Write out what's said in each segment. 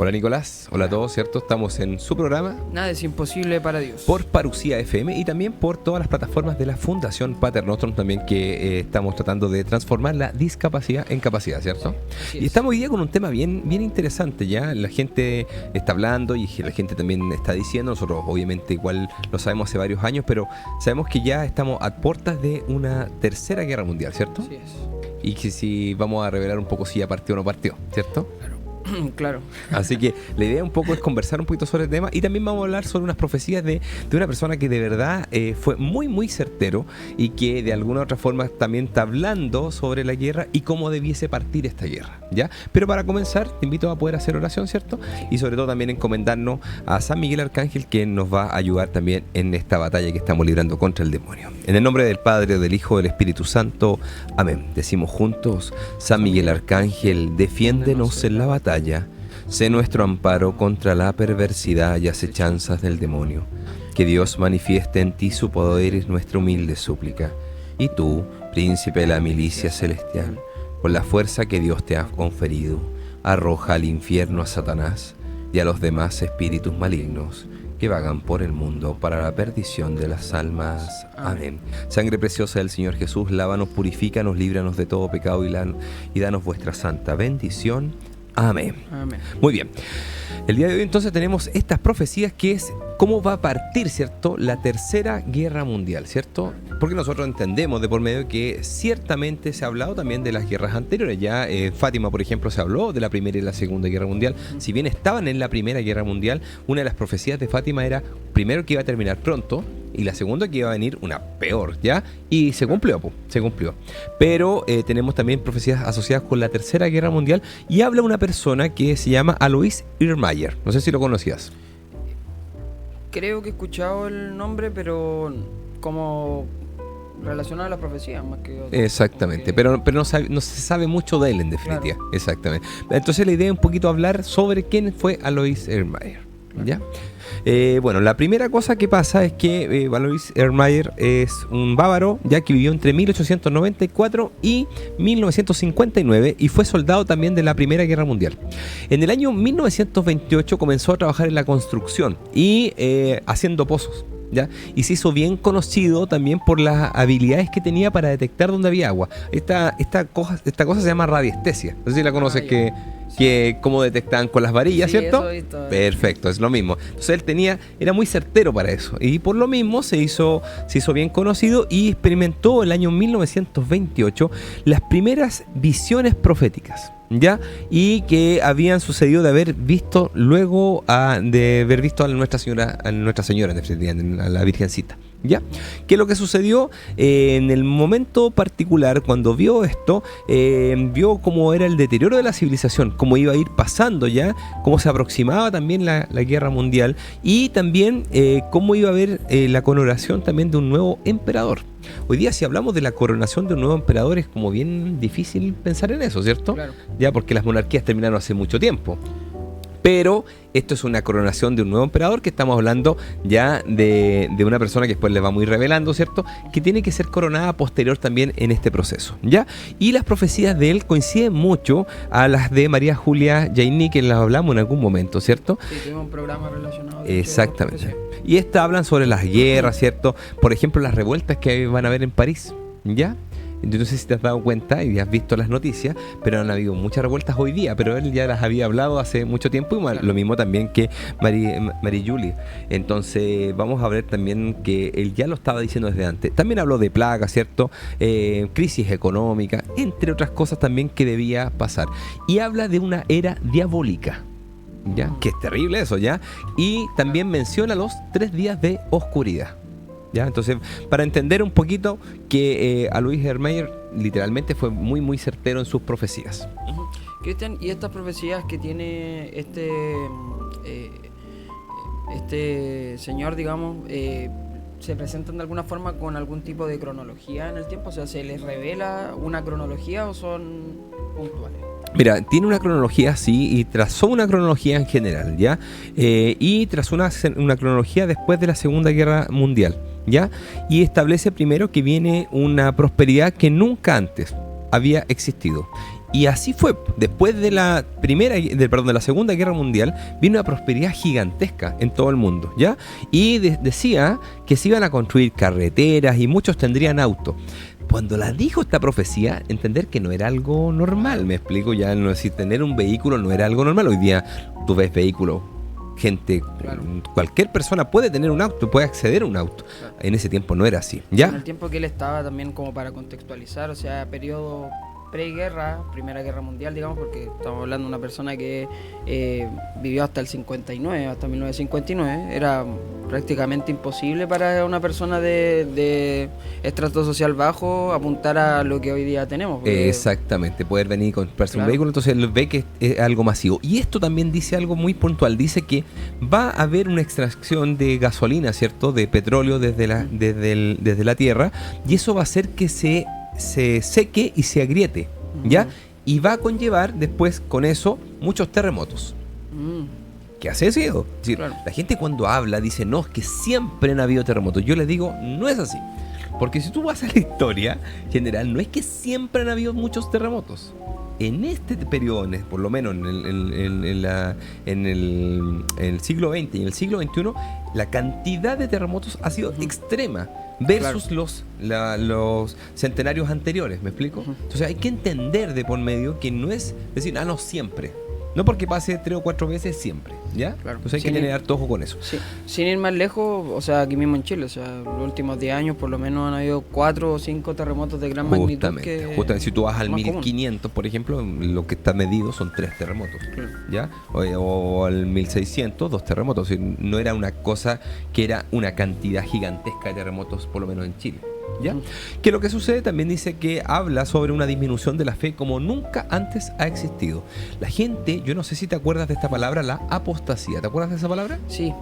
Hola Nicolás, hola a todos, ¿cierto? Estamos en su programa Nada es imposible para Dios. por Parucía FM y también por todas las plataformas de la Fundación Pater Nostrum también que estamos tratando de transformar la discapacidad en capacidad, ¿cierto? Así Y es. estamos hoy día con un tema bien interesante, ¿ya? La gente está hablando y la gente también está diciendo, nosotros obviamente igual lo sabemos hace varios años, pero sabemos que ya estamos a puertas de una tercera guerra mundial, ¿cierto? Así es. Y que si vamos a revelar un poco si ya partió o no partió, ¿cierto? Claro. Así que la idea un poco es conversar un poquito sobre el tema y también vamos a hablar sobre unas profecías de una persona que de verdad fue muy certero y que de alguna u otra forma también está hablando sobre la guerra y cómo debiese partir esta guerra, ¿ya? Pero para comenzar te invito a poder hacer oración, ¿cierto? Y sobre todo también encomendarnos a San Miguel Arcángel, que nos va a ayudar también en esta batalla que estamos librando contra el demonio. En el nombre del Padre, del Hijo, del Espíritu Santo. Amén. Decimos juntos: San Miguel Arcángel, defiéndenos en la batalla. Sé nuestro amparo contra la perversidad y acechanzas del demonio. Que Dios manifieste en ti su poder es nuestra humilde súplica. Y tú, príncipe de la milicia celestial, con la fuerza que Dios te ha conferido, arroja al infierno a Satanás y a los demás espíritus malignos que vagan por el mundo para la perdición de las almas. Amén. Sangre preciosa del Señor Jesús, lávanos, purifícanos, líbranos de todo pecado y danos vuestra santa bendición. Amén. Amén. Muy bien. El día de hoy entonces tenemos estas profecías que es cómo va a partir, ¿cierto?, la tercera guerra mundial, ¿cierto? Porque nosotros entendemos de por medio que ciertamente se ha hablado también de las guerras anteriores. Ya Fátima, por ejemplo, se habló de la Primera y la Segunda Guerra Mundial. Si bien estaban en la Primera Guerra Mundial, una de las profecías de Fátima era primero que iba a terminar pronto y la segunda que iba a venir una peor, ¿ya? Y se cumplió, se cumplió. Pero tenemos también profecías asociadas con la Tercera Guerra Mundial y habla una persona que se llama Alois Irrmayer. No sé si lo conocías. Creo que he escuchado el nombre, pero como relacionado a la profecía más que otra. Exactamente, Porque- pero no se sabe mucho de él en definitiva. Claro. Exactamente. Entonces la idea es un poquito hablar sobre quién fue Alois Irrmayer, ¿ya? Bueno, la primera cosa que pasa es que Alois Irrmayer es un bávaro ya que vivió entre 1894 y 1959 y fue soldado también de la Primera Guerra Mundial. En el año 1928 comenzó a trabajar en la construcción y haciendo pozos, ¿ya? Y se hizo bien conocido también por las habilidades que tenía para detectar dónde había agua. Esta cosa se llama radiestesia. No sé si la conoces, ya. que cómo detectaban con las varillas, Sí, ¿cierto? eso he visto. Perfecto, es lo mismo. Entonces era muy certero para eso. Y por lo mismo se hizo bien conocido y experimentó el año 1928 las primeras visiones proféticas, ¿ya? Y que habían sucedido de haber visto luego de haber visto a Nuestra Señora, en definitiva, a la Virgencita, ¿ya? ¿Qué es lo que sucedió? En el momento particular, cuando vio esto, vio cómo era el deterioro de la civilización, cómo iba a ir pasando ya, cómo se aproximaba también la guerra mundial y también cómo iba a haber la coronación también de un nuevo emperador. Hoy día si hablamos de la coronación de un nuevo emperador es como bien difícil pensar en eso, ¿cierto? Claro. Ya porque las monarquías terminaron hace mucho tiempo. Pero esto es una coronación de un nuevo emperador, que estamos hablando ya de una persona que después les vamos a ir revelando, ¿cierto? Que tiene que ser coronada posterior también en este proceso, ¿ya? Y las profecías de él coinciden mucho a las de María Julia Jaini, que las hablamos en algún momento, ¿cierto? Sí, tuvimos un programa relacionado. de hecho, Exactamente. profecía. Y estas hablan sobre las guerras, ¿cierto? Por ejemplo, las revueltas que van a haber en París, ¿ya? No sé si te has dado cuenta y has visto las noticias, pero han habido muchas revueltas hoy día, pero él ya las había hablado hace mucho tiempo y lo mismo también que Marie Julie. Entonces vamos a ver también que él ya lo estaba diciendo desde antes. También habló de plagas, ¿cierto? Crisis económica, entre otras cosas también que debía pasar. Y habla de una era diabólica, ¿ya? Que es terrible eso, ¿ya? Y también menciona los 3 días de oscuridad, ¿ya? Entonces, para entender un poquito que Alois Irrmayer literalmente fue muy certero en sus profecías. Cristian, y estas profecías que tiene este señor, digamos, se presentan de alguna forma con algún tipo de cronología en el tiempo, o sea, ¿se les revela una cronología o son puntuales? Mira, tiene una cronología, sí, y trazó una cronología en general, ¿ya? Y trazó una cronología después de la Segunda Guerra Mundial, ¿ya? Y establece primero que viene una prosperidad que nunca antes había existido Y así fue. Después de la Segunda Guerra Mundial, vino una prosperidad gigantesca en todo el mundo, ¿ya? Y decía que se iban a construir carreteras y muchos tendrían auto. Cuando la dijo esta profecía, entender que no era algo normal, me explico, ya no decir, tener un vehículo no era algo normal. Hoy día tú ves vehículos, gente, claro, cualquier persona puede tener un auto, puede acceder a un auto. Claro. En ese tiempo no era así, ¿ya? En el tiempo que él estaba también, como para contextualizar, o sea, periodo preguerra, Primera Guerra Mundial, digamos, porque estamos hablando de una persona que vivió hasta el 59, hasta 1959, era prácticamente imposible para una persona de estrato social bajo apuntar a lo que hoy día tenemos. Exactamente, poder venir y comprarse, claro, un vehículo, entonces él ve que es algo masivo. Y esto también dice algo muy puntual, dice que va a haber una extracción de gasolina, ¿cierto?, de petróleo desde la tierra, y eso va a hacer que se seque y se agriete, ¿ya? Y va a conllevar después con eso muchos terremotos. ¿Qué hace eso? Es decir, claro, la gente cuando habla dice, no, es que siempre han habido terremotos. Yo les digo, no es así. Porque si tú vas a la historia general, no es que siempre han habido muchos terremotos. En este periodo, por lo menos en el siglo XX y en el siglo XXI, la cantidad de terremotos ha sido extrema versus, claro, los centenarios anteriores, ¿me explico? Entonces hay que entender de por medio que no es decir, no siempre. No porque pase 3 o 4 veces siempre, ¿ya? Claro. Entonces hay que tener harto ojo con eso. Sí. Sin ir más lejos, o sea, aquí mismo en Chile, o sea, los últimos 10 años por lo menos han habido 4 o 5 terremotos de gran magnitud. Justamente, si tú vas al 1500, común, por ejemplo, lo que está medido son 3 terremotos, claro, ¿ya? O al 1600, 2 terremotos. No era una cosa que era una cantidad gigantesca de terremotos, por lo menos en Chile, ¿ya? Que lo que sucede también dice que habla sobre una disminución de la fe como nunca antes ha existido. La gente, yo no sé si te acuerdas de esta palabra, la apostasía. ¿Te acuerdas de esa palabra? Sí,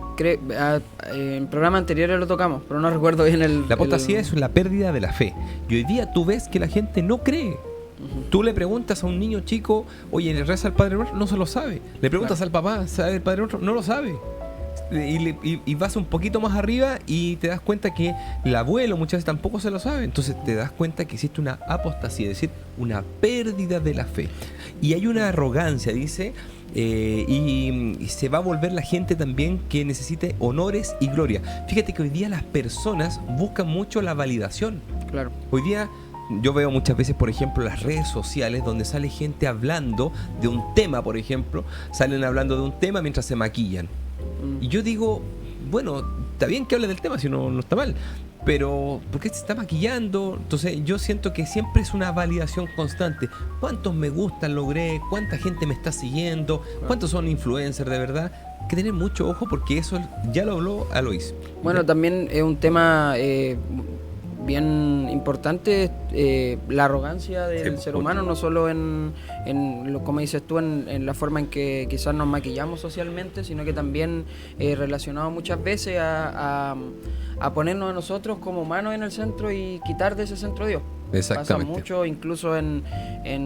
en programas anteriores lo tocamos, pero no recuerdo bien La apostasía es la pérdida de la fe. Y hoy día tú ves que la gente no cree. Tú le preguntas a un niño chico, oye, ¿le reza al Padre Nuestro? No se lo sabe. Le preguntas, claro, al papá, ¿sabe el Padre Nuestro? No lo sabe. Y vas un poquito más arriba y te das cuenta que el abuelo muchas veces tampoco se lo sabe. Entonces te das cuenta que existe una apostasía, es decir, una pérdida de la fe. Y hay una arrogancia, dice, y se va a volver la gente también que necesite honores y gloria. Fíjate que hoy día las personas buscan mucho la validación. Claro. Hoy día yo veo muchas veces, por ejemplo, las redes sociales donde sale gente hablando de un tema, por ejemplo, salen hablando de un tema mientras se maquillan. Y yo digo, bueno, está bien que hable del tema, si no está mal, pero ¿por qué se está maquillando? Entonces yo siento que siempre es una validación constante. ¿Cuántos me gustan logré? ¿Cuánta gente me está siguiendo? ¿Cuántos son influencers de verdad? Hay que tener mucho ojo porque eso ya lo habló Alois. Bueno, también es un tema bien importante, la arrogancia del ser humano, no solo como dices tú, en la forma en que quizás nos maquillamos socialmente, sino que también relacionado muchas veces a ponernos a nosotros como humanos en el centro y quitar de ese centro a Dios. Exactamente. Pasa mucho, incluso en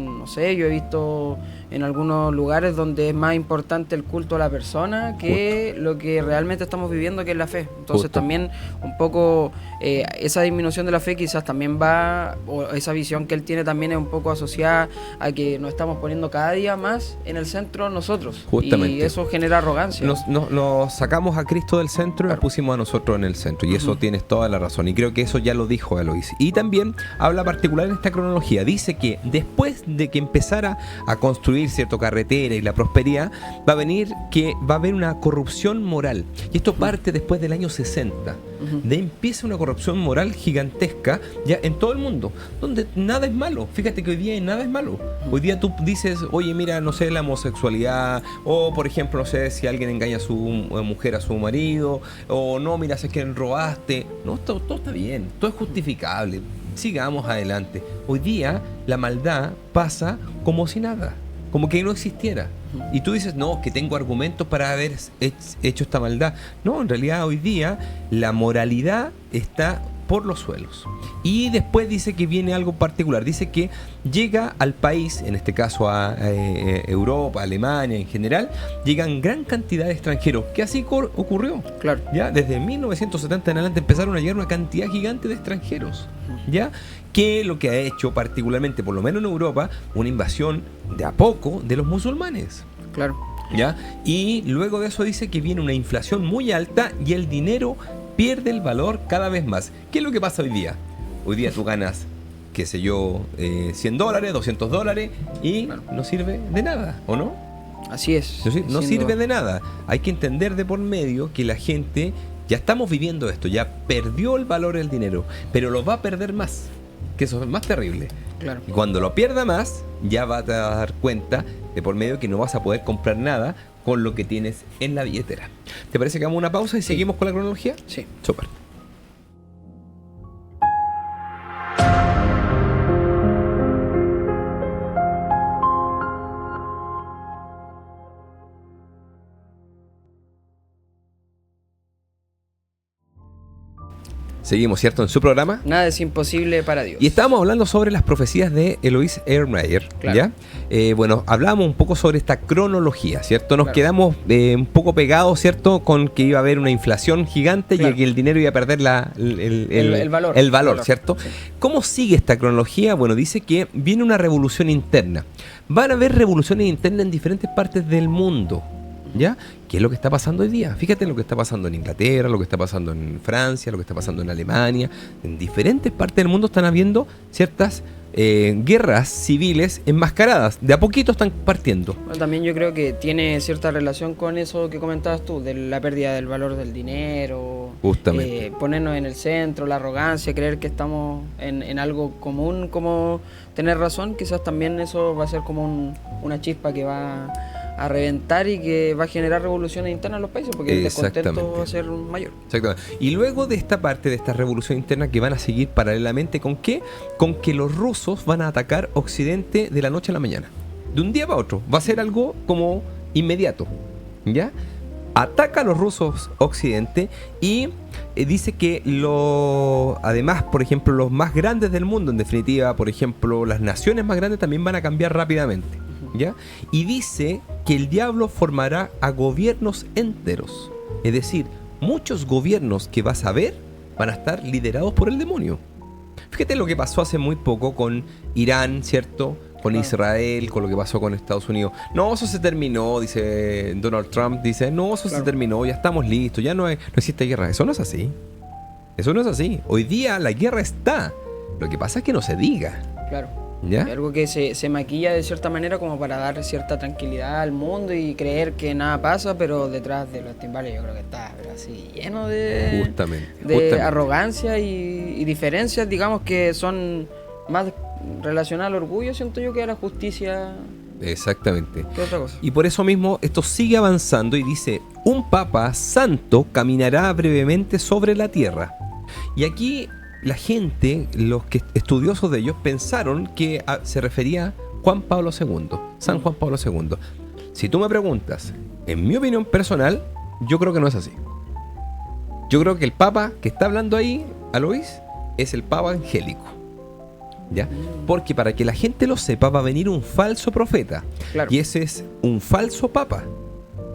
no sé, yo he visto en algunos lugares donde es más importante el culto a la persona que lo que realmente estamos viviendo, que es la fe. Entonces también un poco esa disminución de la fe quizás también va, o esa visión que él tiene también es un poco asociada a que nos estamos poniendo cada día más en el centro nosotros. Justamente. Y eso genera arrogancia. Nos sacamos a Cristo del centro, claro, y nos pusimos a nosotros en el centro. Y eso tienes toda la razón. Y creo que eso ya lo dijo Alois. Y también habla particular en esta cronología. Dice que después de que empezara a construir cierta carretera y la prosperidad, va a haber una corrupción moral. Y esto parte después del año 60. De empieza una corrupción moral gigantesca ya en todo el mundo, donde nada es malo. Fíjate que hoy día nada es malo. Hoy día tú dices, oye, mira, no sé, la homosexualidad, o por ejemplo, no sé, si alguien engaña a su mujer a su marido, o no, mira, sé que robaste. No, todo está bien, todo es justificable. Sigamos adelante. Hoy día la maldad pasa como si nada, como que no existiera. Y tú dices, no, que tengo argumentos para haber hecho esta maldad. No, en realidad hoy día la moralidad está por los suelos. Y después dice que viene algo particular. Dice que llega al país, en este caso a Europa, Alemania en general, llegan gran cantidad de extranjeros, que así ocurrió. Claro. ¿Ya? Desde 1970 en adelante empezaron a llegar una cantidad gigante de extranjeros, ¿ya? Que lo que ha hecho particularmente, por lo menos en Europa, una invasión de a poco de los musulmanes. Claro. ¿Ya? Y luego de eso dice que viene una inflación muy alta y el dinero pierde el valor cada vez más. ¿Qué es lo que pasa hoy día? Hoy día tú ganas, qué sé yo, $100, $200 y no sirve de nada, ¿o no? Así es. No sirve de nada. Hay que entender de por medio que la gente, ya estamos viviendo esto, ya perdió el valor del dinero, pero lo va a perder más, que eso es más terrible. Claro. Y cuando lo pierda más, ya vas a dar cuenta de por medio que no vas a poder comprar nada con lo que tienes en la billetera. ¿Te parece que hagamos una pausa y seguimos con la cronología? Sí. Súper. Seguimos, ¿cierto? En su programa. Nada es imposible para Dios. Y estábamos hablando sobre las profecías de Eloise Erlenmeyer, claro. ¿ya? Bueno, hablábamos un poco sobre esta cronología, ¿cierto? Nos claro. quedamos un poco pegados, ¿cierto? Con que iba a haber una inflación gigante claro. y que el dinero iba a perder el valor, ¿cierto? Sí. ¿Cómo sigue esta cronología? Bueno, dice que viene una revolución interna. Van a haber revoluciones internas en diferentes partes del mundo, ¿ya? ¿Qué es lo que está pasando hoy día? Fíjate lo que está pasando en Inglaterra, lo que está pasando en Francia, lo que está pasando en Alemania. En diferentes partes del mundo están habiendo ciertas guerras civiles enmascaradas. De a poquito están partiendo. Bueno, también yo creo que tiene cierta relación con eso que comentabas tú, de la pérdida del valor del dinero. Justamente. Ponernos en el centro, la arrogancia, creer que estamos en algo común, como tener razón. Quizás también eso va a ser como una chispa que va a reventar y que va a generar revoluciones internas en los países, porque el descontento va a ser mayor. Exactamente. Y luego de esta parte, de esta revolución interna, que van a seguir paralelamente, ¿con qué? Con que los rusos van a atacar Occidente de la noche a la mañana. De un día para otro. Va a ser algo como inmediato, ¿ya? Ataca a los rusos Occidente y dice que además, por ejemplo, los más grandes del mundo, en definitiva, por ejemplo, las naciones más grandes también van a cambiar rápidamente, ¿ya? Y dice que el diablo formará a gobiernos enteros. Es decir, muchos gobiernos que vas a ver van a estar liderados por el demonio. Fíjate lo que pasó hace muy poco con Irán, ¿cierto? Con Israel, con lo que pasó con Estados Unidos. No, eso se terminó, dice Donald Trump. Dice, no, eso se terminó, ya estamos listos, ya no existe guerra. Eso no es así. Eso no es así. Hoy día la guerra está. Lo que pasa es que no se diga. Claro. ¿Ya? Algo que se maquilla de cierta manera como para dar cierta tranquilidad al mundo y creer que nada pasa, pero detrás de los timbales yo creo que está así lleno de arrogancia y diferencias, digamos, que son más relacionadas al orgullo, siento yo, que a la justicia. Exactamente. ¿Qué otra cosa? Y por eso mismo esto sigue avanzando y dice, un papa santo caminará brevemente sobre la tierra. Y aquí la gente, los estudiosos de ellos, pensaron que se refería a Juan Pablo II, San Juan Pablo II. Si tú me preguntas, en mi opinión personal, yo creo que no es así. Yo creo que el papa que está hablando ahí, Alois, es el papa angélico, ¿ya? Porque para que la gente lo sepa, va a venir un falso profeta. Claro. Y ese es un falso papa,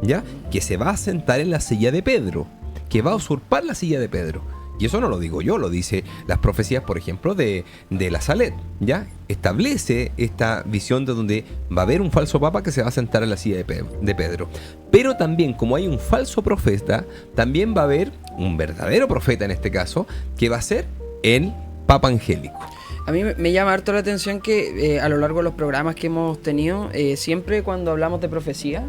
¿ya? Que se va a sentar en la silla de Pedro, que va a usurpar la silla de Pedro. Y eso no lo digo yo, lo dice las profecías, por ejemplo, de la Salet, ¿ya? Establece esta visión de donde va a haber un falso papa que se va a sentar en la silla de Pedro. Pero también, como hay un falso profeta, también va a haber un verdadero profeta en este caso, que va a ser el papa angélico. A mí me llama harto la atención que a lo largo de los programas que hemos tenido, siempre cuando hablamos de profecía,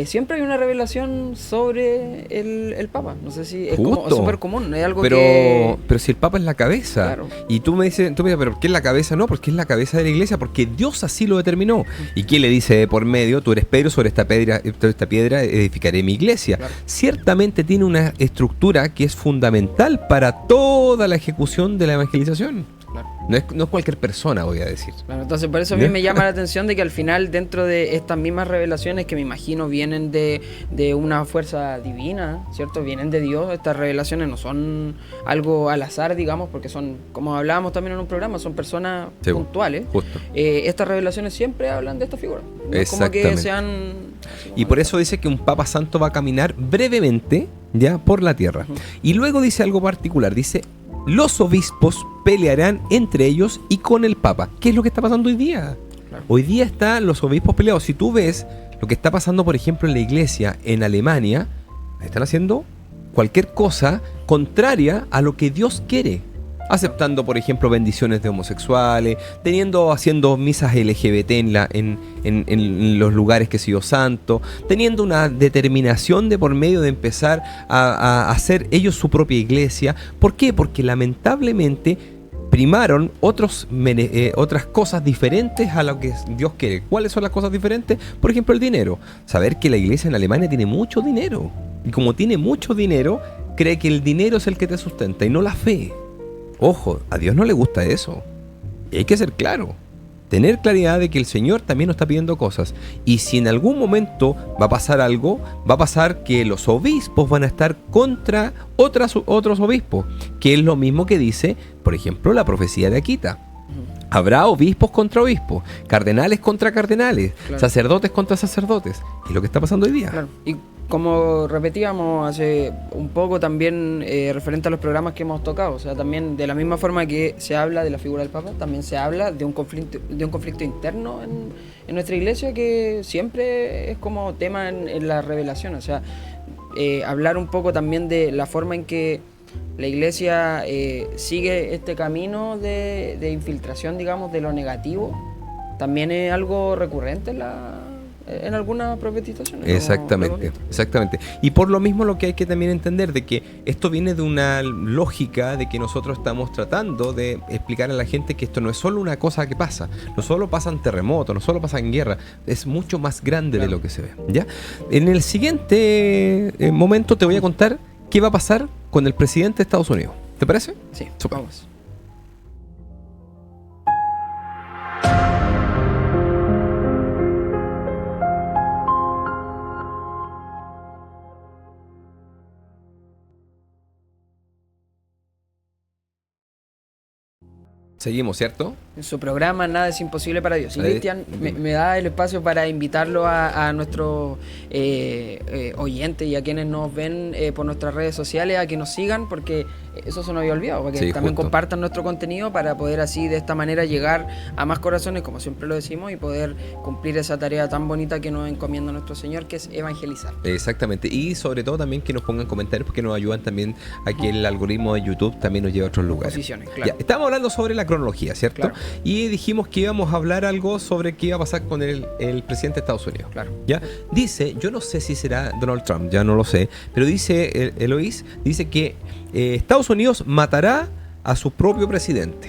siempre hay una revelación sobre el Papa. No sé si es como súper común, es algo pero si el Papa es la cabeza, claro. Y tú me dices, ¿pero qué es la cabeza? No, porque es la cabeza de la iglesia, porque Dios así lo determinó. ¿Y quién le dice por medio? Tú eres Pedro, sobre esta piedra edificaré mi iglesia. Claro. Ciertamente tiene una estructura que es fundamental para toda la ejecución de la evangelización. Claro. No es cualquier persona, voy a decir. Claro, entonces por eso a mí me llama la atención de que al final, dentro de estas mismas revelaciones que me imagino vienen de una fuerza divina, ¿cierto? Vienen de Dios. Estas revelaciones no son algo al azar, digamos, porque son, como hablábamos también en un programa, son personas puntuales. Justo. Estas revelaciones siempre hablan de esta figura. No es como que sean... Y por eso dice que un Papa Santo va a caminar brevemente ya por la tierra. Y luego dice algo particular, dice: los obispos pelearán entre ellos y con el Papa. ¿Qué es lo que está pasando hoy día? Claro. Hoy día están los obispos peleados. Si tú ves lo que está pasando, por ejemplo, en la iglesia en Alemania, están haciendo cualquier cosa contraria a lo que Dios quiere. Aceptando, por ejemplo, bendiciones de homosexuales, haciendo misas LGBT en los lugares que sido santo, teniendo una determinación de por medio de empezar a hacer ellos su propia iglesia. ¿Por qué? Porque lamentablemente primaron otras cosas diferentes a lo que Dios quiere. ¿Cuáles son las cosas diferentes? Por ejemplo, el dinero. Saber que la iglesia en Alemania tiene mucho dinero. Y como tiene mucho dinero, cree que el dinero es el que te sustenta y no la fe. Ojo, a Dios no le gusta eso. Y hay que ser claro. Tener claridad de que el Señor también nos está pidiendo cosas. Y si en algún momento va a pasar algo, va a pasar que los obispos van a estar contra otros obispos. Que es lo mismo que dice, por ejemplo, la profecía de Akita. Habrá obispos contra obispos, cardenales contra cardenales, claro, sacerdotes contra sacerdotes. Y lo que está pasando hoy día. Claro. Y como repetíamos hace un poco también referente a los programas que hemos tocado, o sea, también de la misma forma que se habla de la figura del Papa, también se habla de un conflicto interno en nuestra iglesia que siempre es como tema en la revelación. O sea, hablar un poco también de la forma en que la iglesia sigue este camino de infiltración, digamos, de lo negativo, también es algo recurrente en algunas profetizaciones. Exactamente. Y por lo mismo lo que hay que también entender de que esto viene de una lógica de que nosotros estamos tratando de explicar a la gente que esto no es solo una cosa que pasa, no solo pasan terremotos, no solo pasan guerra, es mucho más grande de lo que se ve, ¿ya? En el siguiente momento te voy a contar qué va a pasar con el presidente de Estados Unidos. ¿Te parece? Sí, super. Vamos. Seguimos, ¿cierto? En su programa Nada es imposible para Dios. Y Cristian me da el espacio para invitarlo a nuestros oyentes y a quienes nos ven por nuestras redes sociales a que nos sigan, porque eso se nos había olvidado, para que también compartan nuestro contenido para poder así de esta manera llegar a más corazones, como siempre lo decimos, y poder cumplir esa tarea tan bonita que nos encomienda nuestro Señor, que es evangelizar. Exactamente, y sobre todo también que nos pongan comentarios, porque nos ayudan también a que el algoritmo de YouTube también nos lleve a otros lugares. Posiciones, claro. Ya, estamos hablando sobre la cronología, ¿cierto? Claro. Y dijimos que íbamos a hablar algo sobre qué iba a pasar con el presidente de Estados Unidos. Claro. ¿Ya? Dice, yo no sé si será Donald Trump, ya no lo sé, pero dice Eloís, dice que Estados Unidos matará a su propio presidente,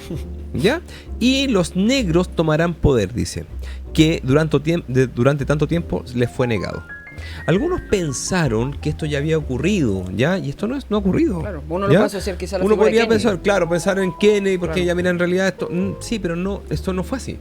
¿ya? Y los negros tomarán poder, dice, que durante tanto tiempo les fue negado. Algunos pensaron que esto ya había ocurrido, ¿ya? Y esto no ha ocurrido. Claro, uno lo puede asociar quizá a la uno figura podría de Kennedy. pensar en Kennedy, porque claro, ya mira, en realidad esto, sí, pero no, esto no fue así.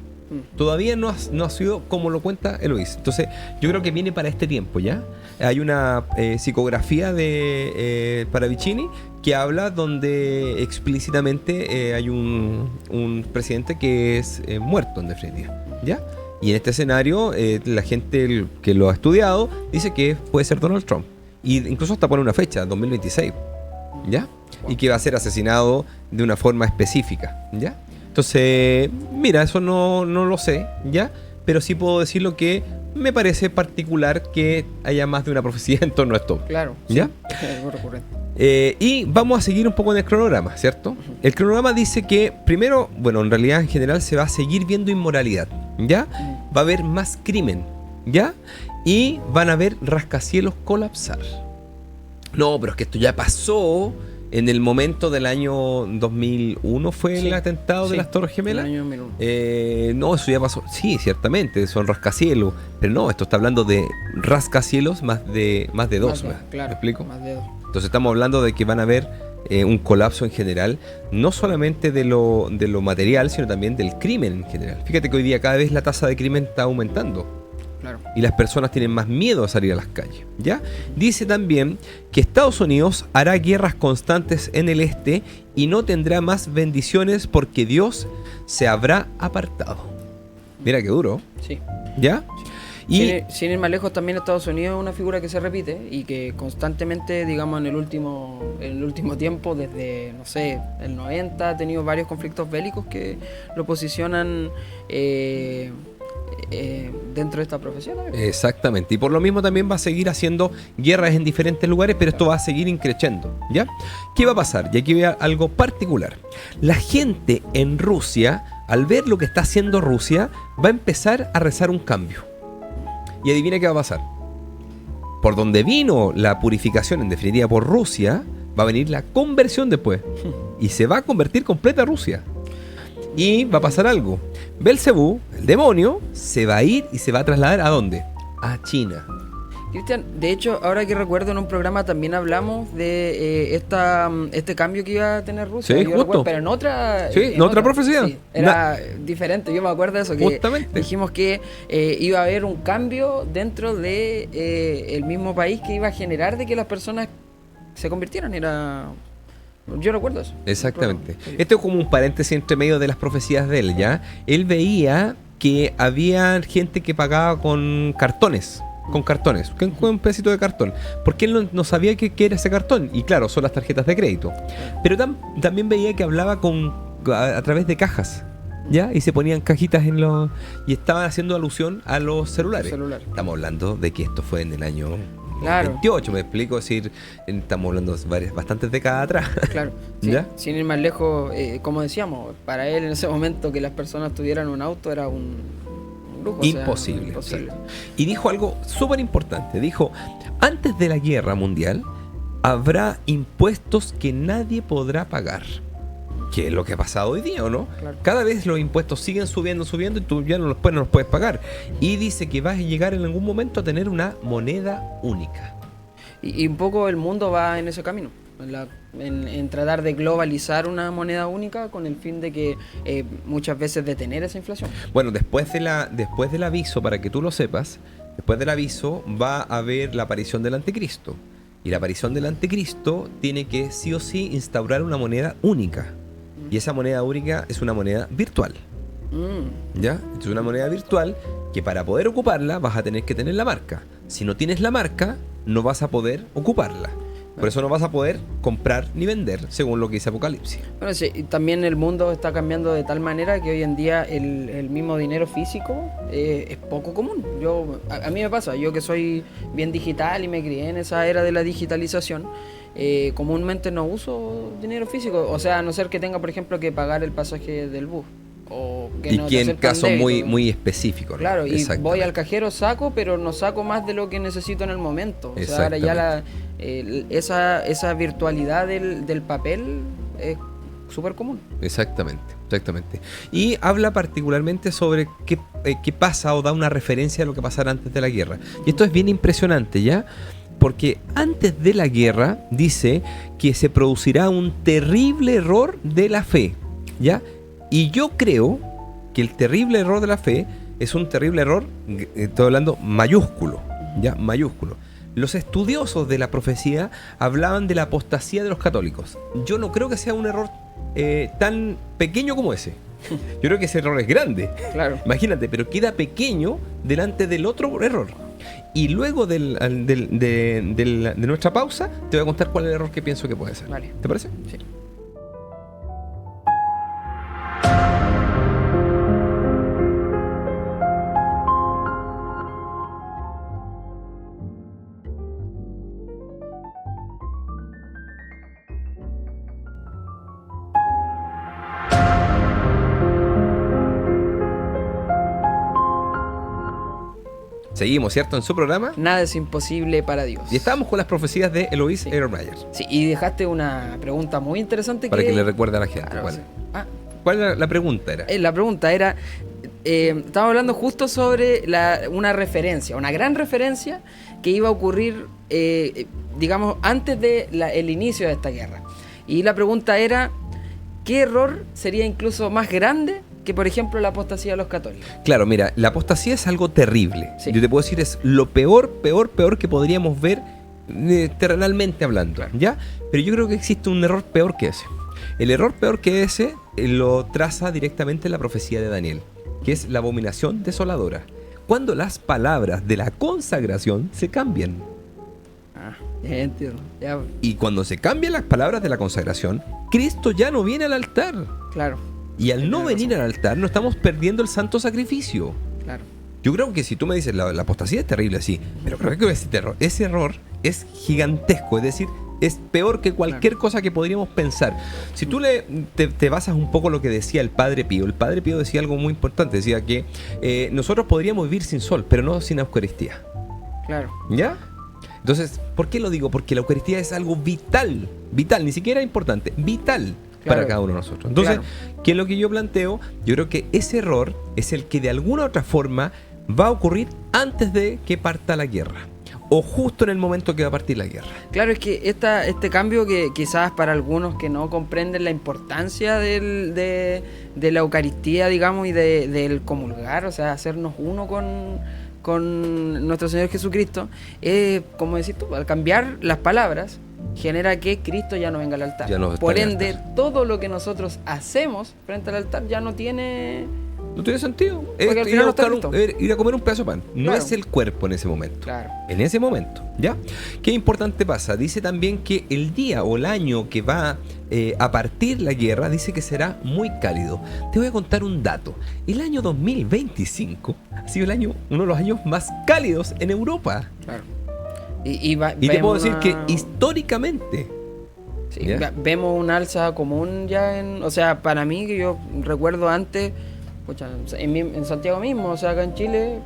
Todavía no ha sido como lo cuenta Eloís. Entonces, yo creo que viene para este tiempo, ¿ya? Hay una psicografía de Paravicini que habla donde explícitamente hay un presidente que es muerto, en definitiva, ¿ya? Y en este escenario, la gente que lo ha estudiado dice que puede ser Donald Trump. Y incluso hasta pone una fecha, 2026, ¿ya? Y que va a ser asesinado de una forma específica, ¿ya? Entonces, mira, eso no lo sé, ¿ya? Pero sí puedo decirlo que me parece particular que haya más de una profecía en torno a esto. Claro, ¿ya? Sí, es algo recurrente. Y vamos a seguir un poco en el cronograma, ¿cierto? El cronograma dice que primero, bueno, en realidad en general se va a seguir viendo inmoralidad, ¿ya? Va a haber más crimen, ¿ya? Y van a haber rascacielos colapsar. No, pero es que esto ya pasó en el momento del año 2001, ¿fue el atentado de las Torres Gemelas? El año 2001. No, eso ya pasó. Sí, ciertamente, son rascacielos. Pero no, esto está hablando de rascacielos más de dos. Claro, ¿me explico? Más de dos. Entonces estamos hablando de que van a haber un colapso en general, no solamente de lo material, sino también del crimen en general. Fíjate que hoy día cada vez la tasa de crimen está aumentando. Claro. Y las personas tienen más miedo a salir a las calles, ¿ya? Dice también que Estados Unidos hará guerras constantes en el este y no tendrá más bendiciones porque Dios se habrá apartado. Mira qué duro, Sí. ¿ya? Y Sin ir más lejos, también Estados Unidos es una figura que se repite y que constantemente, digamos, en el último tiempo, desde, no sé, el 90, ha tenido varios conflictos bélicos que lo posicionan dentro de esta profesión. exactamente, y por lo mismo también va a seguir haciendo guerras en diferentes lugares, pero esto va a seguir increciendo, ¿ya? ¿Qué va a pasar? Y aquí veo algo particular. La gente en Rusia, al ver lo que está haciendo Rusia, va a empezar a rezar un cambio. Y adivina qué va a pasar. Por donde vino la purificación, en definitiva por Rusia, va a venir la conversión después. Y se va a convertir completa Rusia. Y va a pasar algo. Belcebú, el demonio, se va a ir y se va a trasladar ¿a dónde? A China. Cristian, de hecho, ahora que recuerdo, en un programa también hablamos de este cambio que iba a tener Rusia. Sí, Yo justo. recuerdo, pero en otra... Sí, en otra profecía. Sí, era diferente, yo me acuerdo de eso. Que Justamente. dijimos que iba a haber un cambio dentro de el mismo país que iba a generar de que las personas se convirtieran. Yo recuerdo eso. Exactamente. Sí. Esto es como un paréntesis entre medio de las profecías de él, ¿ya? Él veía que había gente que pagaba con cartones, con un pedacito de cartón, porque él no sabía qué era ese cartón, y claro, son las tarjetas de crédito. Pero también veía que hablaba a través de cajas, ¿ya? Y se ponían cajitas y estaban haciendo alusión a los celulares. Estamos hablando de que esto fue en el año... Claro. 28, me explico, es decir, estamos hablando de bastantes décadas atrás. Claro, sí, ¿Ya? Sin ir más lejos, como decíamos, para él en ese momento que las personas tuvieran un auto era un lujo. Imposible. Y dijo algo súper importante, dijo, antes de la guerra mundial habrá impuestos que nadie podrá pagar. Que es lo que ha pasado hoy día, ¿o no? Claro. Cada vez los impuestos siguen subiendo y tú ya no los puedes pagar. Y dice que vas a llegar en algún momento a tener una moneda única. Y un poco el mundo va en ese camino, en tratar de globalizar una moneda única con el fin de que muchas veces detener esa inflación. Bueno, después del aviso, para que tú lo sepas, después del aviso va a haber la aparición del anticristo. Y la aparición del anticristo tiene que sí o sí instaurar una moneda única. Y esa moneda única es una moneda virtual. ¿Ya? Es una moneda virtual que para poder ocuparla vas a tener que tener la marca. Si no tienes la marca, no vas a poder ocuparla. Por eso no vas a poder comprar ni vender, según lo que dice Apocalipsis. Bueno, sí, y también el mundo está cambiando de tal manera que hoy en día el mismo dinero físico es poco común. A mí me pasa, yo que soy bien digital y me crié en esa era de la digitalización, comúnmente no uso dinero físico. O sea, a no ser que tenga, por ejemplo, que pagar el pasaje del bus. O que y no que te en aceptan casos débito, muy específicos, ¿no? Claro, y voy al cajero, saco, pero no saco más de lo que necesito en el momento. O sea, ahora ya esa virtualidad del papel es súper común. Exactamente. Y habla particularmente sobre qué pasa, o da una referencia a lo que pasará antes de la guerra. Y esto es bien impresionante, ¿ya? Porque antes de la guerra dice que se producirá un terrible error de la fe, ¿ya? Y yo creo que el terrible error de la fe es un terrible error, estoy hablando mayúsculo, ¿ya? Mayúsculo. Los estudiosos de la profecía hablaban de la apostasía de los católicos. Yo no creo que sea un error tan pequeño como ese. Yo creo que ese error es grande. Claro. Imagínate, pero queda pequeño delante del otro error. Y luego de nuestra pausa, te voy a contar cuál es el error que pienso que puede ser. Vale. ¿Te parece? Sí. Seguimos, ¿cierto? En su programa. Nada es imposible para Dios. Y estábamos con las profecías de Eloise Erlenmeyer. Sí, y dejaste una pregunta muy interesante para que le recuerde a la gente. Claro, ¿Cuál? Sí. ¿Cuál era la pregunta? La pregunta era, estábamos hablando justo sobre una referencia, una gran referencia que iba a ocurrir, digamos, antes del inicio de esta guerra. Y la pregunta era, ¿qué error sería incluso más grande que, por ejemplo, la apostasía de los católicos? Claro, mira, la apostasía es algo terrible. Sí. Yo te puedo decir, es lo peor que podríamos ver terrenalmente hablando, Claro. ¿ya? Pero yo creo que existe un error peor que ese. El error peor que ese lo traza directamente la profecía de Daniel, que es la abominación desoladora. Cuando las palabras de la consagración se cambian. Ah, ya entiendo. Ya, Y cuando se cambian las palabras de la consagración, Cristo ya no viene al altar. claro, Y al no Tienes venir razón. al altar, no estamos perdiendo el santo sacrificio. claro. Yo creo que si tú me dices la apostasía es terrible, sí, pero creo que ese error es gigantesco, es decir, es peor que cualquier cosa que podríamos pensar. Si tú te basas un poco en lo que decía el Padre Pío decía algo muy importante, decía que nosotros podríamos vivir sin sol, pero no sin Eucaristía. Claro. ¿Ya? Entonces, ¿por qué lo digo? Porque la Eucaristía es algo vital, ni siquiera importante, vital. Claro. Para cada uno de nosotros. Entonces, Claro. ¿qué es lo que yo planteo? Yo creo que ese error es el que de alguna u otra forma va a ocurrir antes de que parta la guerra. O justo en el momento que va a partir la guerra. Claro, es que este cambio que quizás para algunos que no comprenden la importancia de la Eucaristía, digamos, y del comulgar, o sea, hacernos uno con nuestro Señor Jesucristo, como decís tú, al cambiar las palabras, genera que Cristo ya no venga al altar. Ya no está Por en el ende, altar. todo lo que nosotros hacemos frente al altar ya no tiene... No tiene sentido. Porque al Ir final a, no está buscar Cristo. ir a comer un pedazo de pan. No Claro. es el cuerpo en ese momento. Claro. En ese momento, ¿ya? ¿Qué importante pasa? Dice también que el día o el año que va a partir la guerra, dice que será muy cálido. Te voy a contar un dato. El año 2025 ha sido uno de los años más cálidos en Europa. Claro. Y te puedo vemos decir que una- históricamente... Sí, ¿Ya? vemos un alza común ya o sea, para mí, que yo recuerdo antes, pucha, en Santiago mismo, o sea, acá en Chile,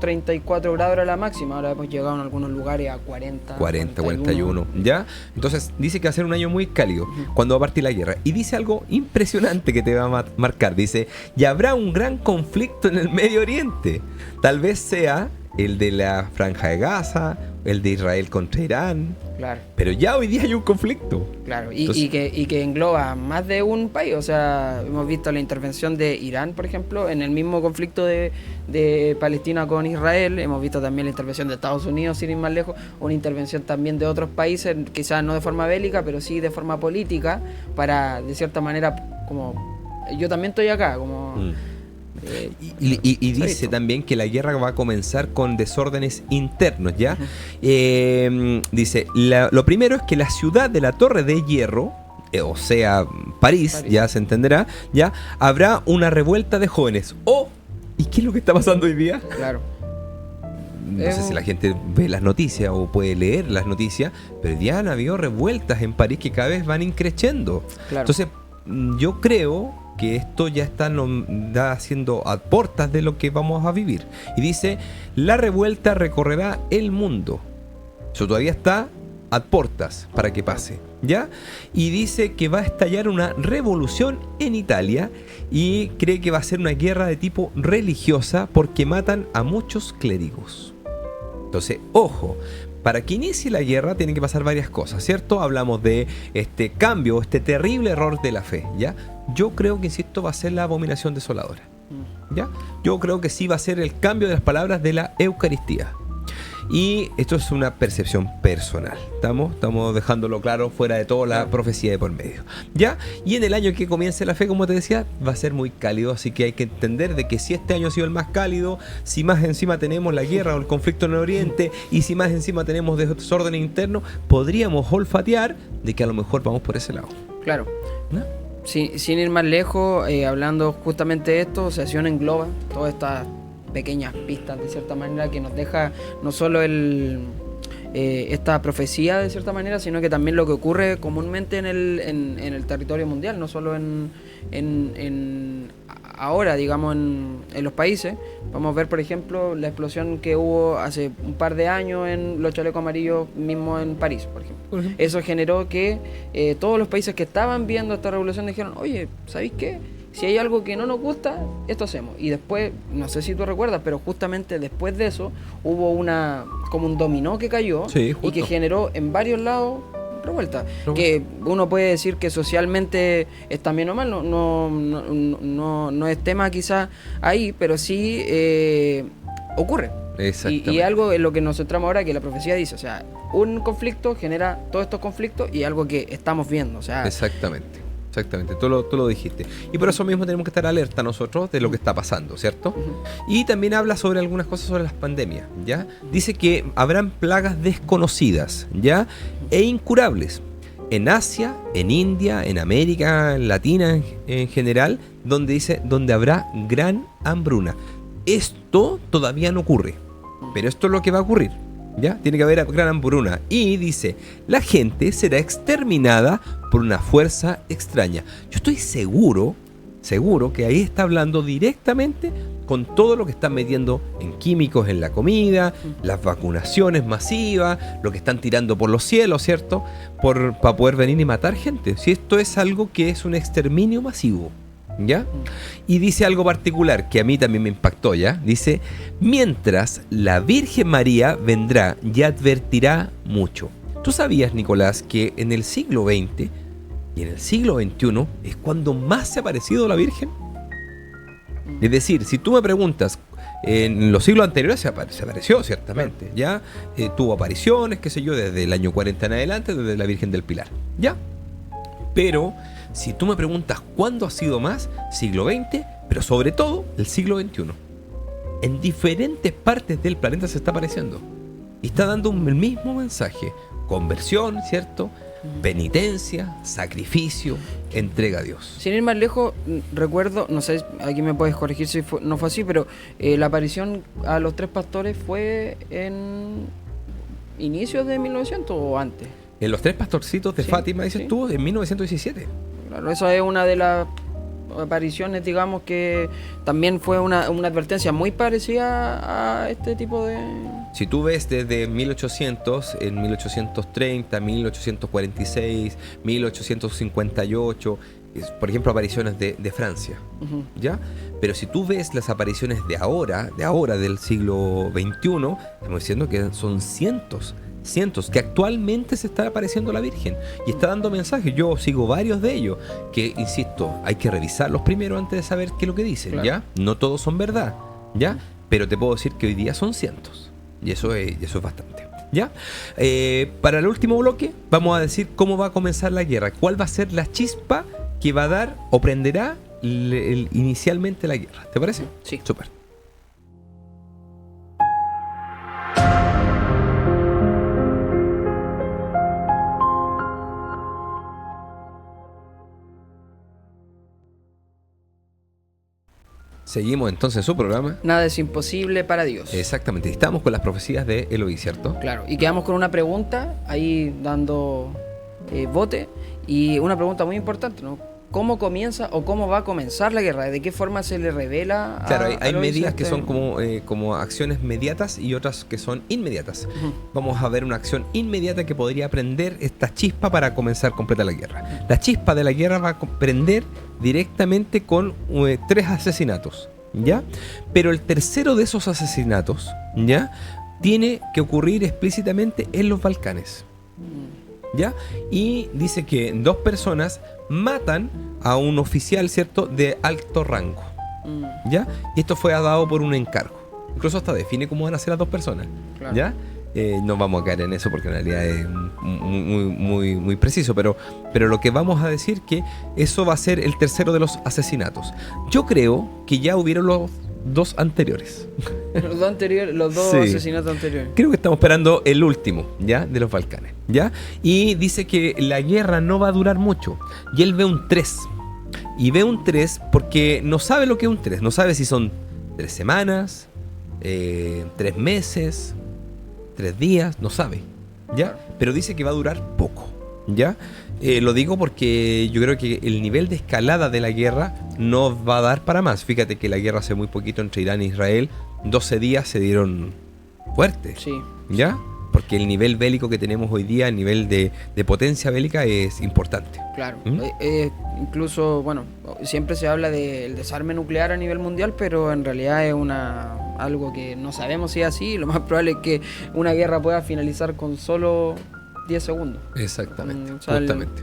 34 grados era la máxima, ahora hemos llegado en algunos lugares a 40, 41, ¿ya? Entonces dice que va a ser un año muy cálido cuando va a partir la guerra. Y dice algo impresionante que te va a marcar. Dice, y habrá un gran conflicto en el Medio Oriente. Tal vez sea el de la Franja de Gaza, el de Israel contra Irán. Claro, Pero ya hoy día hay un conflicto. claro, Entonces- y que engloba más de un país, o sea, hemos visto la intervención de Irán, por ejemplo, en el mismo conflicto de Palestina con Israel, hemos visto también la intervención de Estados Unidos, sin ir más lejos, una intervención también de otros países, quizás no de forma bélica, pero sí de forma política, para, de cierta manera, como, yo también estoy acá, como... Y dice Listo. también que la guerra va a comenzar con desórdenes internos, ¿ya? Dice, lo primero es que la ciudad de la Torre de Hierro, o sea, París, ya se entenderá, ya, habrá una revuelta de jóvenes. ¡Oh! ¿Y qué es lo que está pasando hoy día? Claro. No sé si la gente ve las noticias o puede leer las noticias, pero ya han habido revueltas en París que cada vez van increciendo. Claro. Entonces, yo creo que esto ya está haciendo a portas de lo que vamos a vivir. Y dice, la revuelta recorrerá el mundo. Eso todavía está a portas para que pase, ¿ya? Y dice que va a estallar una revolución en Italia y cree que va a ser una guerra de tipo religiosa porque matan a muchos clérigos. Entonces, ojo, para que inicie la guerra tienen que pasar varias cosas, ¿cierto? Hablamos de este cambio, este terrible error de la fe, ¿ya? Yo creo que, insisto, va a ser la abominación desoladora, ¿ya? Yo creo que sí va a ser el cambio de las palabras de la Eucaristía. Y esto es una percepción personal. Estamos dejándolo claro fuera de toda la profecía de por medio. ¿Ya? Y en el año que comience la fe, como te decía, va a ser muy cálido. Así que hay que entender de que si este año ha sido el más cálido, si más encima tenemos la guerra o el conflicto en el Oriente, y si más encima tenemos desorden interno, podríamos olfatear de que a lo mejor vamos por ese lado. Claro. ¿No? Sin ir más lejos, hablando justamente de esto, Sesión engloba todas estas pequeñas pistas, de cierta manera, que nos deja no solo esta profecía, de cierta manera, sino que también lo que ocurre comúnmente en el territorio mundial, no solo ahora, digamos, en los países. Vamos a ver, por ejemplo, la explosión que hubo hace un par de años en los chalecos amarillos, mismo en París, por ejemplo. Eso generó que todos los países que estaban viendo esta revolución dijeron, oye, ¿sabéis qué? Si hay algo que no nos gusta, esto hacemos. Y después, no sé si tú recuerdas, pero justamente después de eso hubo como un dominó que cayó, Sí, y justo. que generó en varios lados revuelta. Que uno puede decir que socialmente está bien o mal, no es tema quizás ahí, pero sí ocurre. Y algo en lo que nos centramos ahora, que la profecía dice, o sea, un conflicto genera todos estos conflictos y algo que estamos viendo, o sea... Exactamente, tú lo dijiste. Y por eso mismo tenemos que estar alerta nosotros de lo que está pasando, ¿cierto? Y también habla sobre algunas cosas sobre las pandemias, ¿ya? Dice que habrán plagas desconocidas, ¿ya? E incurables. En Asia, en India, en América Latina en general, donde habrá gran hambruna. Esto todavía no ocurre, pero esto es lo que va a ocurrir, ¿ya? Tiene que haber gran hambruna. Y dice, la gente será exterminada por una fuerza extraña. Yo estoy seguro que ahí está hablando directamente con todo lo que están metiendo en químicos en la comida, las vacunaciones masivas, lo que están tirando por los cielos, ¿cierto? Para poder venir y matar gente. Si esto es algo que es un exterminio masivo, ¿ya? Y dice algo particular que a mí también me impactó, ¿ya? Dice, mientras la Virgen María vendrá y advertirá mucho. ¿Tú sabías, Nicolás, que en el siglo XX y en el siglo XXI es cuando más se ha aparecido la Virgen? Es decir, si tú me preguntas, en los siglos anteriores se apareció, ciertamente, ¿ya? Tuvo apariciones, qué sé yo, desde el año 40 en adelante, desde la Virgen del Pilar, ¿ya? Pero si tú me preguntas cuándo ha sido más, siglo XX, pero sobre todo el siglo XXI. En diferentes partes del planeta se está apareciendo. Y está dando el mismo mensaje. Conversión, ¿cierto? Penitencia, sacrificio, entrega a Dios. Sin ir más lejos, recuerdo, no sé, aquí me puedes corregir si no fue así, pero la aparición a los 3 pastores fue en inicios de 1900 o antes. En los 3 pastorcitos de Fátima, dices tú, en 1917. Claro, esa es una de las apariciones, digamos, que también fue una advertencia muy parecida a este tipo de... Si tú ves desde 1800, en 1830, 1846, 1858, por ejemplo, apariciones de Francia, ¿ya? Pero si tú ves las apariciones de ahora, del siglo XXI, estamos diciendo que son cientos que actualmente se está apareciendo la Virgen y está dando mensajes. Yo sigo varios de ellos que, insisto, hay que revisarlos primero antes de saber qué es lo que dicen, claro. ¿Ya? No todos son verdad, ¿ya? Pero te puedo decir que hoy día son cientos y eso es bastante, ¿ya? Para el último bloque vamos a decir cómo va a comenzar la guerra, cuál va a ser la chispa que va a dar o prenderá inicialmente la guerra. ¿Te parece? Sí. Súper. Seguimos entonces su programa. Nada es imposible para Dios. Exactamente. Estamos con las profecías de Eloy, ¿cierto? Claro. Y quedamos con una pregunta ahí dando bote. Y una pregunta muy importante, ¿no? ¿Cómo comienza o cómo va a comenzar la guerra? ¿De qué forma se le revela a Claro, hay Eloy medidas que son como acciones mediatas y otras que son inmediatas. Vamos a ver una acción inmediata que podría prender esta chispa para comenzar completa la guerra. La chispa de la guerra va a prender directamente con 3 asesinatos, ¿ya? Pero el tercero de esos asesinatos, ¿ya? Tiene que ocurrir explícitamente en los Balcanes, ¿ya? Y dice que 2 personas matan a un oficial, ¿cierto?, de alto rango, ¿ya? Y esto fue dado por un encargo. Incluso hasta define cómo van a ser las 2 personas, claro. ¿Ya? No vamos a caer en eso porque en realidad es muy preciso, pero lo que vamos a decir que eso va a ser el tercero de los asesinatos. Yo creo que ya hubieron los 2 anteriores. Los dos sí. Asesinatos anteriores. Creo que estamos esperando el último, ¿ya? De los Balcanes, ¿ya? Y dice que la guerra no va a durar mucho. Y él ve un 3. Y ve un 3 porque no sabe lo que es un 3. No sabe si son 3 semanas, 3 meses, 3 días, no sabe, ¿ya? Pero dice que va a durar poco, ¿ya? Lo digo porque yo creo que el nivel de escalada de la guerra no va a dar para más. Fíjate que la guerra hace muy poquito entre Irán e Israel, 12 días se dieron fuertes, sí. ¿Ya? Porque el nivel bélico que tenemos hoy día, el nivel de potencia bélica es importante. Claro, incluso, bueno, siempre se habla del desarme nuclear a nivel mundial, pero en realidad es algo que no sabemos si es así. Lo más probable es que una guerra pueda finalizar con solo 10 segundos. Exactamente, O sea, justamente.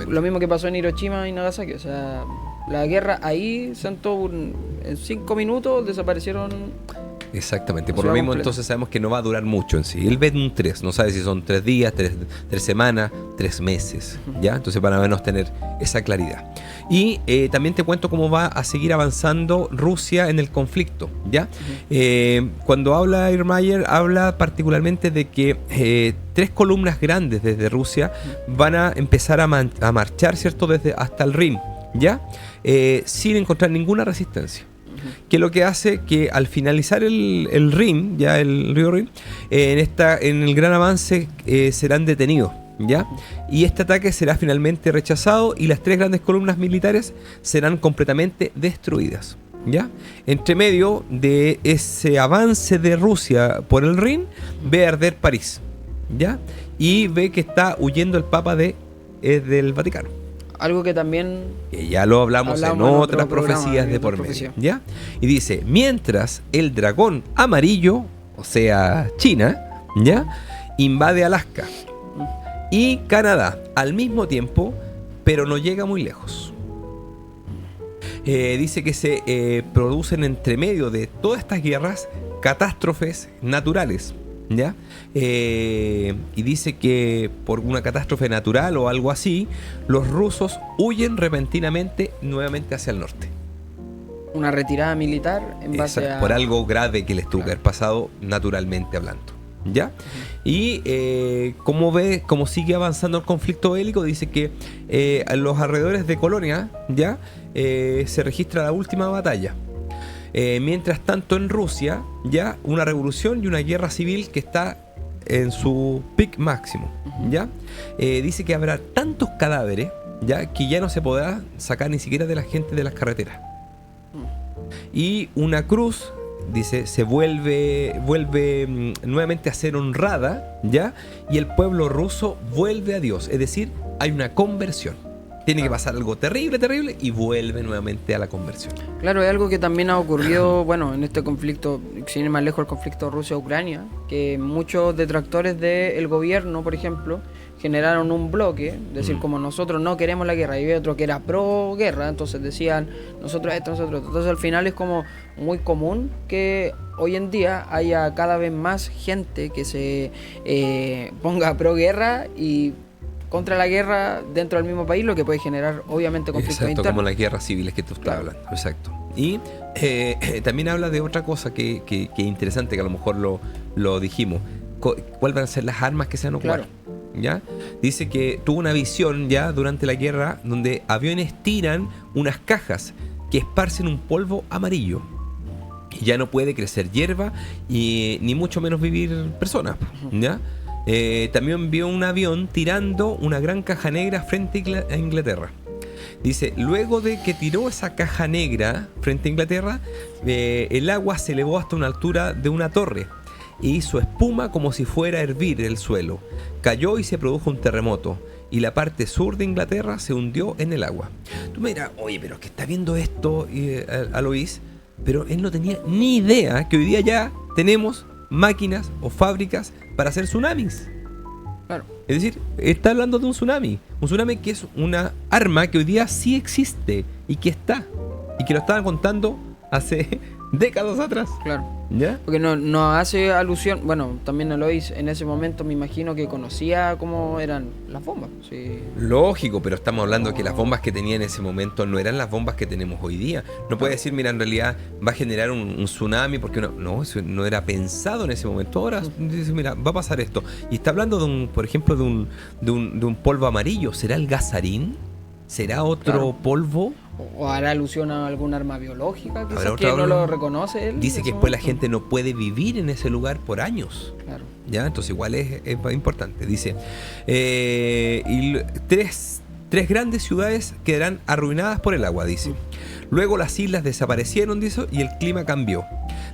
Lo mismo que pasó en Hiroshima y Nagasaki. O sea, la guerra ahí sentó en 5 minutos desaparecieron. Exactamente, por lo mismo entonces sabemos que no va a durar mucho en sí. El Vedum 3, no sabe si son 3 días, 3 semanas, 3 meses, ¿ya? Entonces para menos tener esa claridad. Y también te cuento cómo va a seguir avanzando Rusia en el conflicto, ¿ya? Cuando habla Irmayer, habla particularmente de que 3 columnas grandes desde Rusia van a empezar a marchar, ¿cierto? Desde hasta el Rin, ¿ya? Sin encontrar ninguna resistencia. Que lo que hace que al finalizar el Rin, ya el río Rin, en el gran avance serán detenidos, ¿ya? Y este ataque será finalmente rechazado y las 3 grandes columnas militares serán completamente destruidas, ¿ya? Entre medio de ese avance de Rusia por el Rin, ve arder París, ¿ya? Y ve que está huyendo el Papa del Vaticano. Algo que también... Que ya lo hablamos en otras profecías de por medio, ¿ya? Y dice, mientras el dragón amarillo, o sea, China, ¿ya? Invade Alaska y Canadá al mismo tiempo, pero no llega muy lejos. Dice que se producen entre medio de todas estas guerras catástrofes naturales, ¿ya? Y dice que por una catástrofe natural o algo así, los rusos huyen repentinamente nuevamente hacia el norte. Una retirada militar en base a... Por algo grave que les tuvo que haber pasado naturalmente hablando, ¿ya? Y como sigue avanzando el conflicto bélico, dice que a los alrededores de Colonia, ¿ya? Se registra la última batalla. Mientras tanto en Rusia, ya una revolución y una guerra civil que está en su pic máximo, ¿ya? Dice que habrá tantos cadáveres, ya, que ya no se podrá sacar ni siquiera de la gente de las carreteras. Y una cruz, dice, se vuelve nuevamente a ser honrada, ¿ya? Y el pueblo ruso vuelve a Dios, es decir, hay una conversión. Tiene que pasar algo terrible y vuelve nuevamente a la conversión. Claro, es algo que también ha ocurrido, bueno, en este conflicto, sin ir más lejos, el conflicto Rusia-Ucrania, que muchos detractores del gobierno, por ejemplo, generaron un bloque, es decir, como nosotros no queremos la guerra, y había otro que era pro guerra, entonces decían nosotros esto, nosotros esto. Entonces al final es como muy común que hoy en día haya cada vez más gente que se ponga pro guerra y contra la guerra dentro del mismo país, lo que puede generar obviamente conflictos internos. Como las guerras civiles que tú estás hablando. Exacto. Y también habla de otra cosa que es interesante, que a lo mejor lo dijimos. ¿Cuáles van a ser las armas que se van a ocupar? ¿Ya? Dice que tuvo una visión ya durante la guerra donde aviones tiran unas cajas que esparcen un polvo amarillo. Y ya no puede crecer hierba y ni mucho menos vivir personas, ¿ya? También vio un avión tirando una gran caja negra frente a Inglaterra. Dice, luego de que tiró esa caja negra frente a Inglaterra, el agua se elevó hasta una altura de una torre e hizo espuma como si fuera a hervir el suelo. Cayó y se produjo un terremoto y la parte sur de Inglaterra se hundió en el agua. Tú me dirás, oye, pero es que está viendo esto Alois, pero él no tenía ni idea que hoy día ya tenemos máquinas o fábricas para hacer tsunamis. Claro. Es decir, está hablando de un tsunami que es una arma que hoy día sí existe y que está, y que lo estaban contando hace décadas atrás. Claro. ¿Ya? Porque no hace alusión, bueno, también Alois en ese momento me imagino que conocía cómo eran las bombas. Sí. Lógico, pero estamos hablando de que las bombas que tenía en ese momento no eran las bombas que tenemos hoy día. No puede decir, mira, en realidad va a generar un tsunami porque no, eso no era pensado en ese momento. Ahora dice, mira, va a pasar esto. Y está hablando por ejemplo, de un polvo amarillo. ¿Será el gasarín? ¿Será otro polvo? ¿O hará alusión a algún arma biológica? Quizás que no lo reconoce él. Dice que después la gente no puede vivir en ese lugar por años. Claro. ¿Ya? Entonces igual es importante. Dice, y tres grandes ciudades quedarán arruinadas por el agua, dice. Luego las islas desaparecieron, dice, y el clima cambió.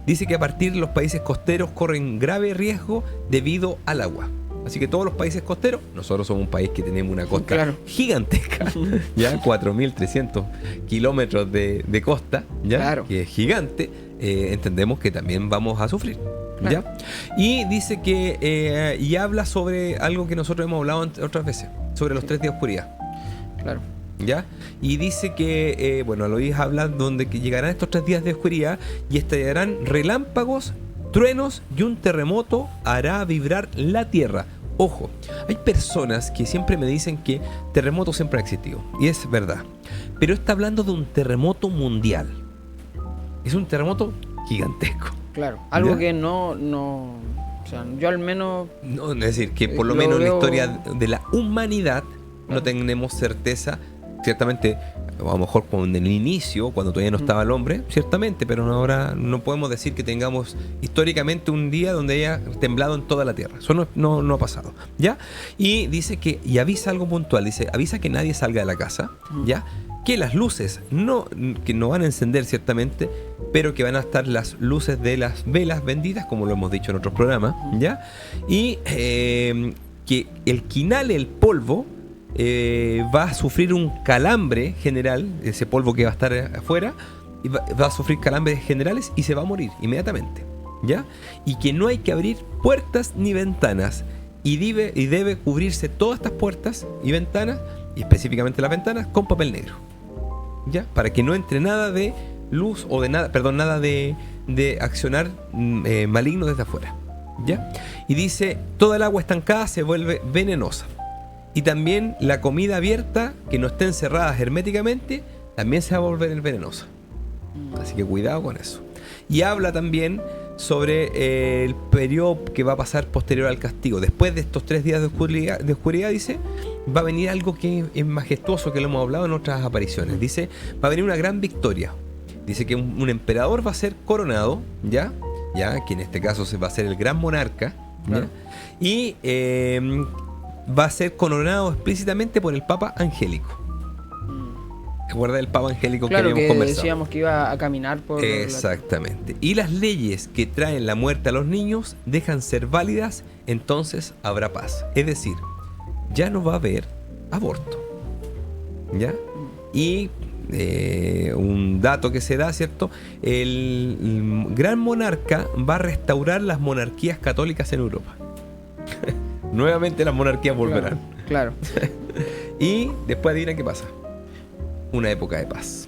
Dice que a partir de los países costeros corren grave riesgo debido al agua. Así que todos los países costeros, nosotros somos un país que tenemos una costa gigantesca, ya 4.300 kilómetros de costa, ya, que es gigante, entendemos que también vamos a sufrir. ¿Ya? Y dice que y habla sobre algo que nosotros hemos hablado otras veces, sobre los 3 días de oscuridad. Claro. ¿Ya? Y dice que, bueno, Aloís habla donde que llegarán estos 3 días de oscuridad y estallarán relámpagos, truenos y un terremoto hará vibrar la tierra. Ojo, hay personas que siempre me dicen que terremoto siempre ha existido, y es verdad, pero está hablando de un terremoto mundial. Es un terremoto gigantesco. Claro, algo ¿Ya? que no, o sea, yo al menos... No, es decir, que por lo Lo menos en la veo- historia de la humanidad no Claro. tenemos certeza. Ciertamente, a lo mejor en el inicio, cuando todavía no estaba el hombre, ciertamente, pero ahora no podemos decir que tengamos históricamente un día donde haya temblado en toda la tierra. Eso no ha pasado, ¿ya? Y dice que, y avisa algo puntual, dice, avisa que nadie salga de la casa, ¿ya? Que las luces que no van a encender ciertamente, pero que van a estar las luces de las velas benditas, como lo hemos dicho en otros programas, ¿ya? Y que el quinal, el polvo, va a sufrir un calambre general, ese polvo que va a estar afuera, y va a sufrir calambres generales y se va a morir inmediatamente, ¿ya? Y que no hay que abrir puertas ni ventanas, y debe cubrirse todas estas puertas y ventanas, y específicamente las ventanas, con papel negro, ¿ya? Para que no entre nada de luz o de nada, perdón, nada de accionar maligno desde afuera, ¿ya? Y dice, toda el agua estancada se vuelve venenosa. Y también la comida abierta, que no esté encerrada herméticamente, también se va a volver venenosa. Así que cuidado con eso. Y habla también sobre el periodo que va a pasar posterior al castigo. Después de estos 3 días de oscuridad, dice, va a venir algo que es majestuoso, que lo hemos hablado en otras apariciones. Dice, va a venir una gran victoria. Dice que un emperador va a ser coronado, ¿ya? Que en este caso se va a ser el gran monarca, ¿ya? Claro. Y va a ser coronado explícitamente por el Papa Angélico. ¿Recuerda el Papa Angélico Claro, que habíamos que conversado? decíamos que iba a caminar por... Exactamente. Y las leyes que traen la muerte a los niños dejan ser válidas, entonces habrá paz. Es decir, ya no va a haber aborto, ¿ya? Y un dato que se da, ¿cierto? El gran monarca va a restaurar las monarquías católicas en Europa. Nuevamente las monarquías volverán. Claro. Y después adivina qué pasa. Una época de paz.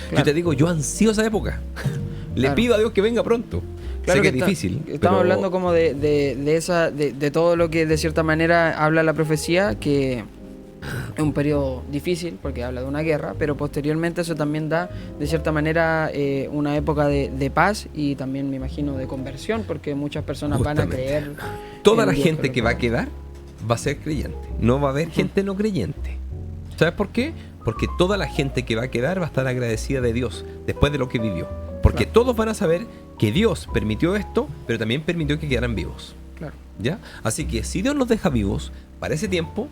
Claro. Yo te digo, yo ansío esa época. Le Claro. pido a Dios que venga pronto. Claro, sé que es está- difícil. Estamos pero hablando como de todo lo que de cierta manera habla la profecía, que es un periodo difícil porque habla de una guerra, pero posteriormente eso también da de cierta manera una época de paz y también me imagino de conversión, porque muchas personas van a Justamente. creer. toda en la Dios, gente pero que va a quedar va a ser creyente. No va a haber gente no creyente. ¿Sabes por qué? Porque toda la gente que va a quedar va a estar agradecida de Dios después de lo que vivió. Porque Claro. todos van a saber que Dios permitió esto, pero también permitió que quedaran vivos. Claro. ¿Ya? Así que si Dios nos deja vivos para ese tiempo,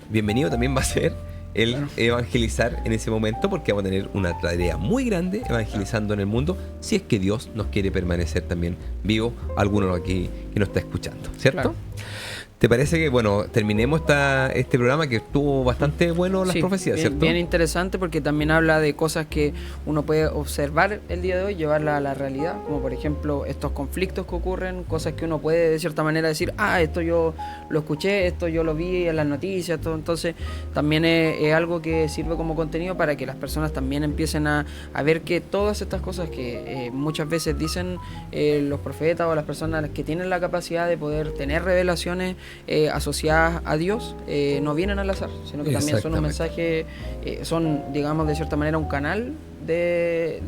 bienvenido también va a ser el Claro. evangelizar en ese momento, porque vamos a tener una tarea muy grande evangelizando en el mundo, si es que Dios nos quiere permanecer también vivo, alguno aquí que nos está escuchando, ¿cierto? Claro. ¿Te parece que, bueno, terminemos este programa que estuvo bastante bueno las Sí, profecías, bien, ¿cierto? bien interesante porque también habla de cosas que uno puede observar el día de hoy, llevarla a la realidad, como por ejemplo estos conflictos que ocurren, cosas que uno puede de cierta manera decir, esto yo lo escuché, esto yo lo vi en las noticias, todo. Entonces también es algo que sirve como contenido para que las personas también empiecen a ver que todas estas cosas que muchas veces dicen los profetas o las personas que tienen la capacidad de poder tener revelaciones asociadas a Dios, no vienen al azar, sino que también son un mensaje, son, digamos, de cierta manera un canal de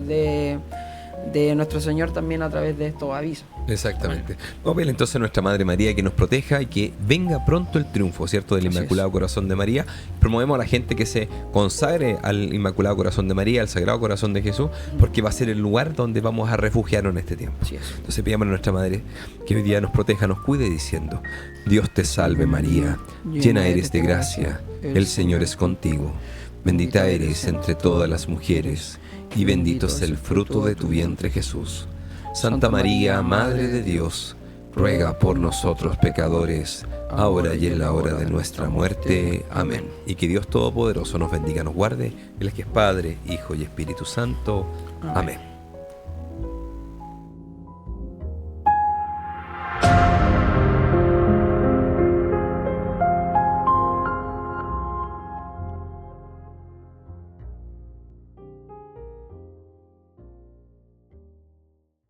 nuestro Señor también a través de estos avisos. Exactamente. Vamos a pedirle entonces a nuestra Madre María que nos proteja y que venga pronto el triunfo, ¿cierto? Del Así Inmaculado es. Corazón de María. Promovemos a la gente que se consagre al Inmaculado Corazón de María, al Sagrado Corazón de Jesús, porque va a ser el lugar donde vamos a refugiarnos en este tiempo. Así es. Entonces pidamos a nuestra Madre que hoy día nos proteja, nos cuide, diciendo: Dios te salve María, llena eres de gracia, el Señor es contigo. Bendita eres entre todas las mujeres, y bendito es el fruto de tu vientre Jesús. Santa María, Madre de Dios, ruega por nosotros pecadores, ahora y en la hora de nuestra muerte. Amén. Y que Dios Todopoderoso nos bendiga, nos guarde, Él es que es Padre, Hijo y Espíritu Santo. Amén.